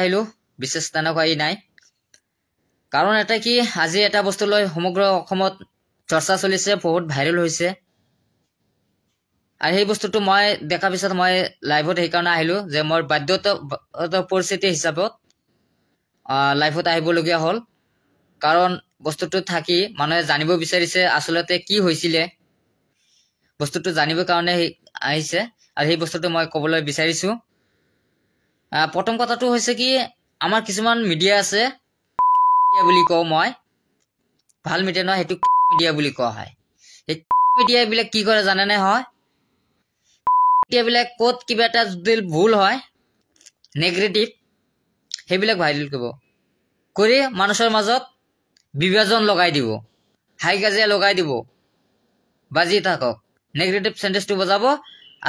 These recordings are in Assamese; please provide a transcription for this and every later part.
আহিলো বিশেষ তেনেকুৱা নাই কাৰণ এটা কি আজি এটা বস্তু লৈ সমগ্ৰ অসমত চৰ্চা চলিছে বহুত ভাইৰেল হৈছে আৰু সেই বস্তুটো মই দেখা পিছত মই লাইভত সেইকাৰণে আহিলো যে মোৰ বাধ্যতা পৰিস্থিতি হিচাপত লাইভত আহিবলগীয়া হ'ল কাৰণ বস্তুটো থাকি মানুহে জানিব বিচাৰিছে আচলতে কি হৈছিলে বস্তুটো জানিবৰ কাৰণে আহিছে আৰু সেই বস্তুটো মই ক'বলৈ বিচাৰিছো প্ৰথম কথাটো হৈছে কি আমাৰ কিছুমান মিডিয়া আছে বুলি কওঁ মই ভাল মিডিয়া নহয় সেইটো মিডিয়া বুলি কোৱা হয় এই মিডিয়া বিলাক কি কৰে জানেনে হয় মিডিয়াবিলাক ক'ত কিবা এটা যদি ভুল হয় নেগেটিভ সেইবিলাক ভাইৰেল কৰিব কৰি মানুহৰ মাজত বিভাজন লগাই দিব হাই কাজিয়া লগাই দিব বাজি থাকক নেগেটিভ সেন্টেন্সটো বজাব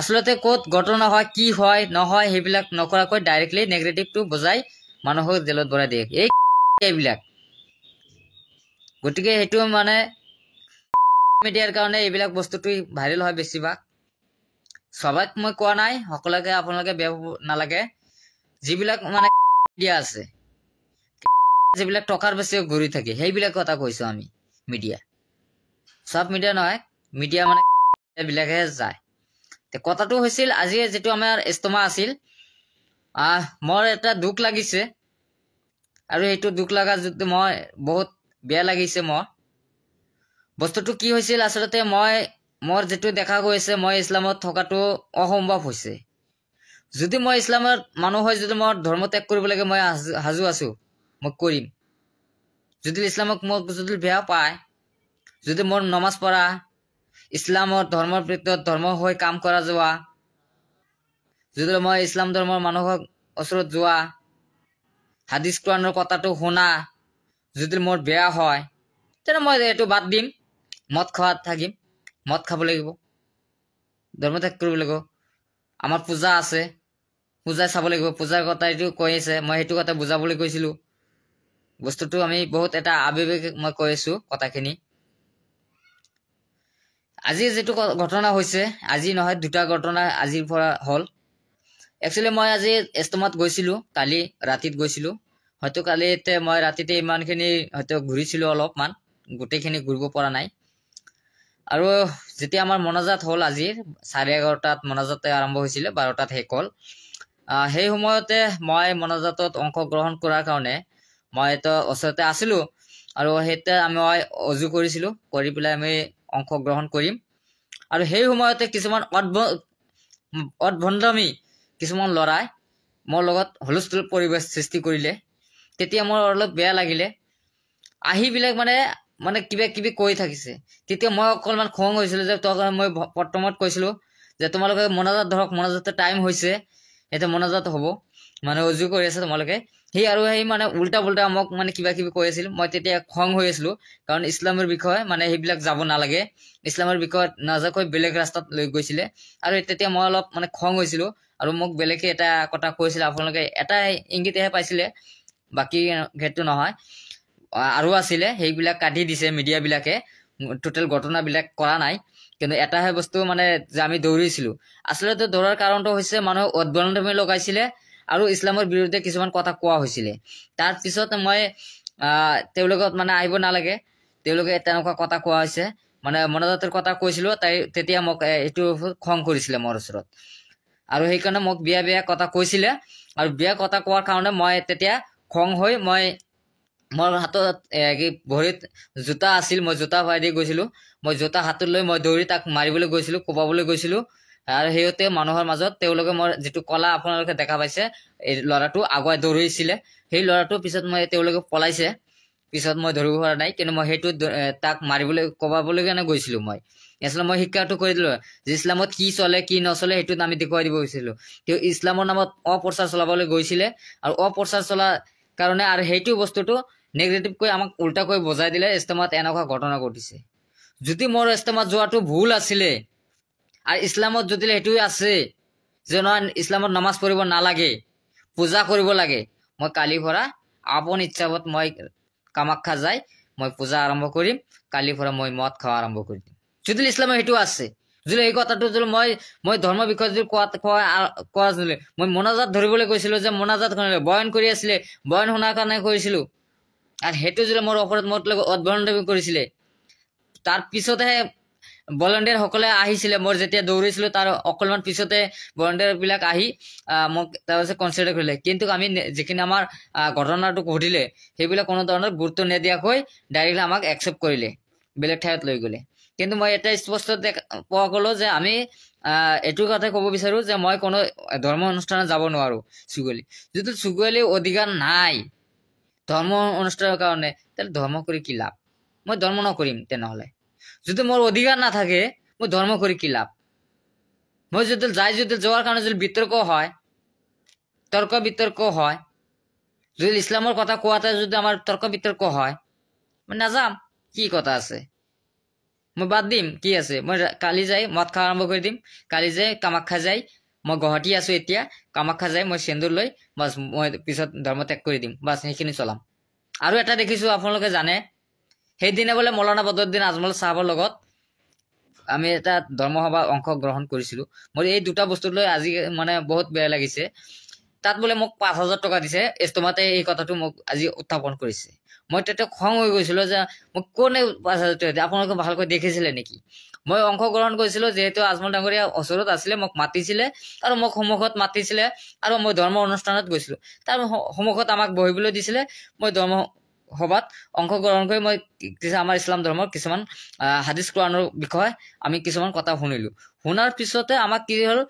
আসলতে ক'ত ঘটনা হয় কি হয় নহয় সেইবিলাক নকৰাকৈ ডাইৰেক্টলি নেগেটিভটো বজাই মানুহক জেলত ভৰাই দিয়ে এইবিলাক গতিকে সেইটো মানে মিডিয়াৰ কাৰণে এইবিলাক বস্তুটো ভাইৰেল হয় বেছিভাগ সবাক মই কোৱা নাই সকলোকে আপোনালোকে বেয়া নালাগে যিবিলাক মানে মিডিয়া আছে যিবিলাক টকাৰ বেছি ঘূৰি থাকে সেইবিলাক কথা কৈছো আমি মিডিয়া সব মিডিয়া নহয় মিডিয়া মানে এইবিলাকে যায় কথাটো হৈছিল আজি যেটো আমাৰ ইস্তেমা আছিল মোৰ এটা দুখ লাগিছে আৰু এইটো দুখ লাগা যদি মই বহুত বেয়া লাগিছে মোৰ বস্তুটো কি হৈছিল আসলতে মই মোৰ যেটো দেখা গৈছে মই ইছলামত থকাটো অসম্ভৱ হৈছে যদি মই ইছলামৰ মানুহ হয় যদি মই ধৰ্ম ত্যাগ কৰিব লাগে মই হাজু আছো মই কৰিম যদি ইছলামক মোক যদি বেয়া পায় যদি মোৰ নমাজ পঢ়া ইছলামৰ ধৰ্মৰ ভিতৰত ধৰ্ম হৈ কাম কৰা যোৱা যদি মই ইছলাম ধৰ্মৰ মানুহক ওচৰত যোৱা হাদিস কোৰানৰ কথাটো শুনা যদি মোৰ বেয়া হয় তেনে মই এটো বাদ দিম মদ খোৱাত থাকিম মদ খাব লাগিব ধৰ্ম ত্যাগ কৰিব লাগিব আমাৰ পূজা আছে পূজা চাব লাগিব পূজাৰ কথা এইটো কৈ আছে মই সেইটো কথা বুজাবলৈ কৈছিলো বস্তুটো আমি বহুত এটা আবেগিক মই কৈ আছো কথাখিনি আজি যেটো ঘটনা হৈছে আজি নহয় দুটা ঘটনা আজিৰ পৰা হল একচুয়ালি মই আজি ইস্তেমাত গৈছিলো কালি ৰাতিত গৈছিলো হয়তো কালিতে মই ৰাতিতে ইমানখিনি হয়তো ঘূৰিছিলো অলপমান গোটেইখিনি ঘূৰিব পৰা নাই আৰু যেতিয়া আমাৰ মনাজাত হল আজি 11:30 মনাজাতে আৰম্ভ হৈছিল 12টাত শেষ হল সেই সময়তে মই মনাজাতত অংশগ্ৰহণ কৰাৰ কাৰণে মই তো ওচৰতে আছিলো আৰু হেতে মই অজু কৰিছিলো কৰি পেলাই আমি অংশগ্ৰহণ কৰিম আৰু সেই সময়তে কিছুমান অদ্ভণ্ডামি কিছুমান লৰাই মোৰ লগত হলস্থুল পৰিবেশ সৃষ্টি কৰিলে তেতিয়া মোৰ অলপ বেয়া লাগিলে আহি বিলাক মানে কিবা কিবি কৈ থাকিছে তেতিয়া মই অকলমান খং হৈছিল যে মই প্ৰথমত কৈছিলো যে তোমালোকে মনাজাত ধৰক মনাজাতে টাইম হৈছে এটা মনাজাত হ'ব মানে অজু কৰি আছে তোমালোকে সেই আৰু সেই মানে উল্টা পুল্টা মোক মানে কিবা কিবি কৈ আছিল মই তেতিয়া খং হৈ আছিলো কাৰণ ইছলামৰ বিষয় মানে সেইবিলাক যাব নালাগে ইছলামৰ বিষয় নাজাকৈ বেলেগ ৰাস্তাত লৈ গৈছিলে আৰু তেতিয়া মই অলপ মানে খং হৈছিলো আৰু মোক বেলেগে এটা কথা কৈছিল আপোনালোকে এটা ইংগিতহে পাইছিলে বাকি ঘেটটো নহয় আৰু আছিলে সেইবিলাক কাটি দিছে মিডিয়া বিলাকে টোটাল ঘটনা বিলাক কৰা নাই কিন্তু এটাহে বস্তু মানে যে আমি দৌৰিছিলো আসলতে দৌৰাৰ কাৰণটো হৈছে মানুহ উদ্ভণ্ডামি লগাইছিলে আৰু ইছলামৰ বিৰুদ্ধে কিছুমান কথা কোৱা হৈছিলে তাৰ পিছত মই তেওঁলোকক মানে আহিব নালাগে তেওঁলোকে তেনেকুৱা কথা কোৱা হৈছে মানে মনাজাতৰ কথা কৈছিলো তাই তেতিয়া মোক এইটো খং কৰিছিলে মোৰ ওচৰত আৰু সেইকাৰণে মোক বিয়া বিয়া কথা কৈছিলে আৰু বিয়া কথা কোৱাৰ কাৰণে মই তেতিয়া খং হৈ মই মোৰ হাতত ভৰিত জোতা আছিল মই জোতা ভাই দি গৈছিলো মই জোতা হাতত লৈ মই দৌৰি তাক মাৰিবলৈ গৈছিলো কোবাবলৈ গৈছিলো আৰু সেইতে মানুহৰ মাজত তেওঁলোকে মোৰ যেটো কলা আপোনালোকে দেখা পাইছে এই লৰাটো আগুৱাই দৌৰিছিলে সেই লৰাটো পিছত মই তেওঁলোকে পলাইছে পিছত মই ধৰিব পৰা নাই কিন্তু মই সেইটো তাক মাৰিবলৈ কোবাবলৈ কাৰণে গৈছিলো মই আসলে মই শিক্ষাটো কৰি দিলো যে ইছলামত কি চলে কি নচলে সেইটো আমি দেখুৱাই দিব গৈছিলো তেওঁ ইছলামৰ নামত অপ্ৰচাৰ চলাবলৈ গৈছিলে আৰু অপ্ৰচাৰ চলা কাৰণে আৰু সেইটো বস্তুটো নেগেটিভ কৈ আমাক উল্টাকৈ বজাই দিলে ইস্তেমাত এনেকুৱা ঘটনা ঘটিছে যদি মোৰ ইস্তেমাত যোৱাটো ভুল আছিলে আৰু ইছলামত যদি এইটোই আছে যে নহয় ইছলামত নামাজ পঢ়িব নালাগে পূজা কৰিব লাগে মই কালি পৰা আপন ইচ্ছাবত মই কামাখ্যা যাই মই পূজা আৰম্ভ কৰিম কালি পৰা মই মদ খাওয়া আৰম্ভ কৰি দিম যদি ইছলামত সেইটো আছে যদি এই কথাটো যদি মই ধৰ্মৰ বিষয়ে যদি কোৱা যদি মই মোনাজাত ধৰিবলৈ কৈছিলো যে মোনাজাত বয়ান কৰি আছিলে বয়ান শুনাৰ কাৰণে কৰিছিলো আৰু সেইটো যদি মোৰ ওপৰত মোৰ উদ্ভণ্ডামি কৰিছিলে তাৰ পিছতহে ভলেণ্টিয়াৰ সকলে আহিছিলে মোৰ যেতিয়া দৌৰিছিলো তাৰ অকলমান পিছতে ভলেণ্টিয়াৰ বিলাক আহি মোক তাৰপিছত কনচিডাৰ কৰিলে কিন্তু আমি যিখিনি আমাৰ ঘটনাটো ঘটিলে সেইবিলাক কোনো ধৰণৰ গুৰুত্ব নিদিয়াকৈ ডাইৰেক্টলি আমাক একচেপ্ট কৰিলে বেলেগ ঠাইত লৈ গ'লে কিন্তু মই এটা স্পষ্ট পোৱা গ'লো যে আমি এইটো কথা ক'ব বিচাৰো যে মই কোনো ধৰ্ম অনুষ্ঠানত যাব নোৱাৰো চুগুৱেলি যিটো চুগুৱেলি অধিকাৰ নাই ধৰ্ম অনুষ্ঠানৰ কাৰণে তাহলে ধৰ্ম কৰি কি লাভ মই ধৰ্ম নকৰিম তেনেহলে যদি মোৰ অধিকাৰ নাথাকে মই ধৰ্ম কৰি কি লাভ মই যদি যোৱাৰ কাৰণে যদি বিতৰ্ক হয় তৰ্ক বিতৰ্ক হয় যদি ইছলামৰ কথা কোৱাতে যদি আমাৰ তৰ্ক বিতৰ্ক হয় মই নাযাম কি কথা আছে মই বাদ দিম কি আছে মই কালি যাই মদ খোৱা আৰম্ভ কৰি দিম কালি যাই কামাখ্যা যাই মই গুৱাহাটী আছো এতিয়া কামাখ্যা যাই মই সেন্দুৰ লৈ বাছ মই পিছত ধৰ্ম ত্যাগ কৰি দিম বাছ সেইখিনি চলাম আৰু এটা দেখিছো আপোনালোকে জানে সেইদিনা বোলে মৌলানা বদৰুদ্দিন আজমল চাহাবৰ লগত আমি এটা ধৰ্মসভা অংশগ্ৰহণ কৰিছিলো মোৰ এই দুটা বস্তু লৈ আজি মানে বহুত বেয়া লাগিছে তাত বোলে মোক 5,000 টকা দিছে ইস্তমাতে এই কথাটো মোক আজি উত্থাপন কৰিছে মই তেতিয়া খং হৈ গৈছিলো যে মোক কোনে 5,000 টকা দিয়ে আপোনালোকে ভালকৈ দেখিছিলে নেকি মই অংশগ্ৰহণ কৰিছিলো যিহেতু আজমল ডাঙৰীয়া ওচৰত আছিলে মোক মাতিছিলে আৰু মোক সন্মুখত মাতিছিলে আৰু মই ধৰ্ম অনুষ্ঠানত গৈছিলো তাৰ সন্মুখত আমাক বহিবলৈ দিছিলে মই ধৰ্ম সভাত অংশগ্ৰহণ কৰি মই আমাৰ ইছলাম ধৰ্মৰ কিছুমান হাদিছ কোৰাণৰ বিষয়ে আমি কিছুমান কথা শুনিলো শুনাৰ পিছতে আমাক কি হ'ল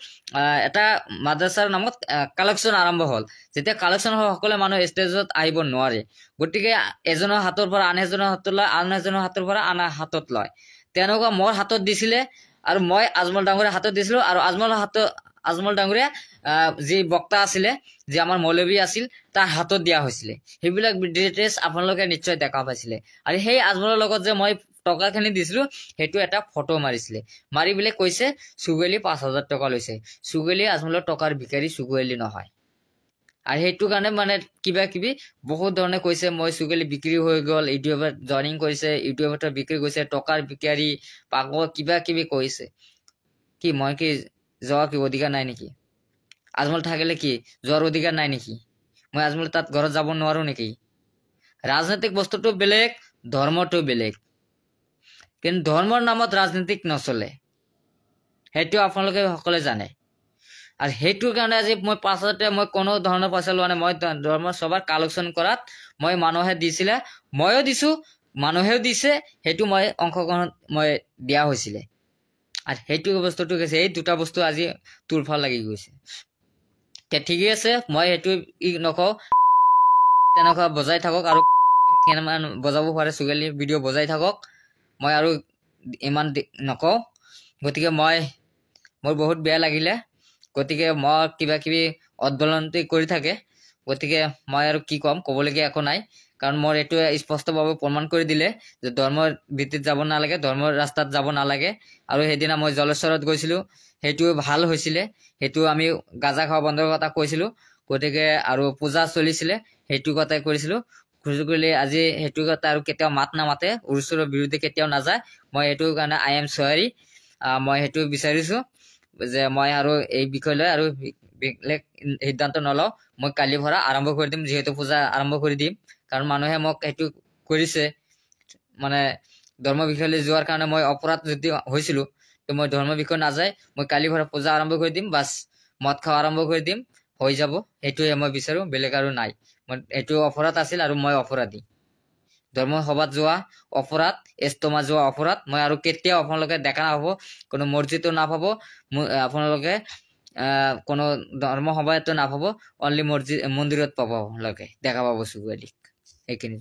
এটা মাদ্ৰাছাৰ নামত কালেকশ্যন আৰম্ভ হ'ল যেতিয়া কালেকশ্যন সকলে মানুহ ষ্টেজত আহিব নোৱাৰে গতিকে এজনৰ হাতৰ পৰা আন এজনৰ হাতত লয় আন এজনৰ হাতৰ পৰা আন হাতত লয় তেনেকুৱা মোৰ হাতত দিছিলে আৰু মই আজমল ডাঙৰীয়া হাতত দিছিলো আৰু আজমল ডাঙৰীয়া যি বক্তা আছিলে যে আমাৰ মৌলবী আছিল তাৰ হাতত দিয়া হৈছিলে সেইবিলাক ডিটেইলছ আপোনালোকে নিশ্চয় দেখা পাইছিলে আৰু সেই আজমলৰ লগত যে মই টকাখিনি দিছিলো সেইটো এটা ফটো মাৰিছিলে মাৰি পেলাই কৈছে চুগুৱেলি 5,000 টকা লৈছে চুগুৱেলি আজমলৰ টকাৰ ভিকাৰী চুগুৱেলি নহয় আৰু সেইটো কাৰণে মানে কিবা কিবি বহুত ধৰণে কৈছে মই চুগুৱেলি বিক্ৰী হৈ গ'ল ইউটিউবত জইনিং কৰিছে ইউটিউবত বিক্ৰী কৰিছে টকাৰ ভিকাৰী পাগল কিবা কিবি কৈছে কি মই কি যোৱা কি অধিকাৰ নাই নেকি আজমল থাকিলে কি যোৱাৰ অধিকাৰ নাই নেকি মই আজমল তাত ঘৰত যাব নোৱাৰো নেকি ৰাজনৈতিক বস্তুটো বেলেগ ধৰ্মটো বেলেগ কিন্তু ধৰ্মৰ নামত ৰাজনীতিক নচলে সেইটো আপোনালোকে সকলে জানে আৰু সেইটোৰ কাৰণে আজি মই 5,000 মই কোনো ধৰণৰ পইচা লোৱা নাই মই ধৰ্মৰ সভাৰ কালেকশ্যন কৰাত মই মানুহে দিছিলে ময়ো দিছো মানুহেও দিছে সেইটো মই অংশগ্ৰহণ মই দিয়া হৈছিলে আৰু সেইটো বস্তুটো কৈছে এই দুটা বস্তু আজি তুলফাল লাগি গৈছে ঠিকেই আছে মই সেইটো নকওঁ তেনেকুৱা বজাই থাকক আৰু কেনেমান বজাব পাৰে চুগুৱেলি ভিডিঅ' বজাই থাকক মই আৰু ইমান নকওঁ গতিকে মোৰ বহুত বেয়া লাগিলে গতিকে মই কিবা কিবি অদ্ভলন্তি কৰি থাকে গতিকে মই আৰু কি ক'ম ক'বলগীয়া একো নাই কাৰণ মোৰ এইটো স্পষ্টভাৱে প্ৰমাণ কৰি দিলে যে ধৰ্মৰ ভিত্তিত যাব নালাগে ধৰ্মৰ ৰাস্তাত যাব নালাগে আৰু সেইদিনা মই জলেশ্বৰত গৈছিলো সেইটো ভাল হৈছিলে সেইটো আমি গাঁজা খোৱা বন্ধৰ কথা কৈছিলো গতিকে আৰু পূজা চলিছিলে সেইটো কথাই কৰিছিলো খুজুগুলি আজি সেইটো কথা আৰু কেতিয়াও মাত নামাতে উৰুচুৰৰ বিৰুদ্ধে কেতিয়াও নাযায় মই সেইটো কাৰণে আই এম চৰি মই সেইটো বিচাৰিছো যে মই আৰু এই বিষয় লৈ আৰু বেলেগ সিদ্ধান্ত নলওঁ মই কালিৰ পৰা আৰম্ভ কৰি দিম যিহেতু পূজা আৰম্ভ কৰি দিম কাৰণ মানুহে মোক সেইটো কৰিছে মানে ধৰ্ম বিষয়লৈ যোৱাৰ কাৰণে মই অপৰাধ যদি হৈছিলো তো মই ধৰ্ম বিষয় নাযায় মই কালিৰ পৰা পূজা আৰম্ভ কৰি দিম বাছ মদ খোৱা আৰম্ভ কৰি দিম হৈ যাব সেইটোৱে মই বিচাৰো বেলেগ আৰু নাই মই এইটো অপৰাধ আছিল আৰু মই অপৰাধী ধৰ্ম সভাত যোৱা অপৰাধ ইস্তমা যোৱা অপৰাধ মই আৰু কেতিয়াও আপোনালোকে দেখা নাপাব কোনো মছজিদো নাপাব আপোনালোকে কোনো ধৰ্ম সভাতো নাপাব অনলি মছজিদ মন্দিৰত পাব আপোনালোকে দেখা পাব চুগুৱেলিক এইখিনি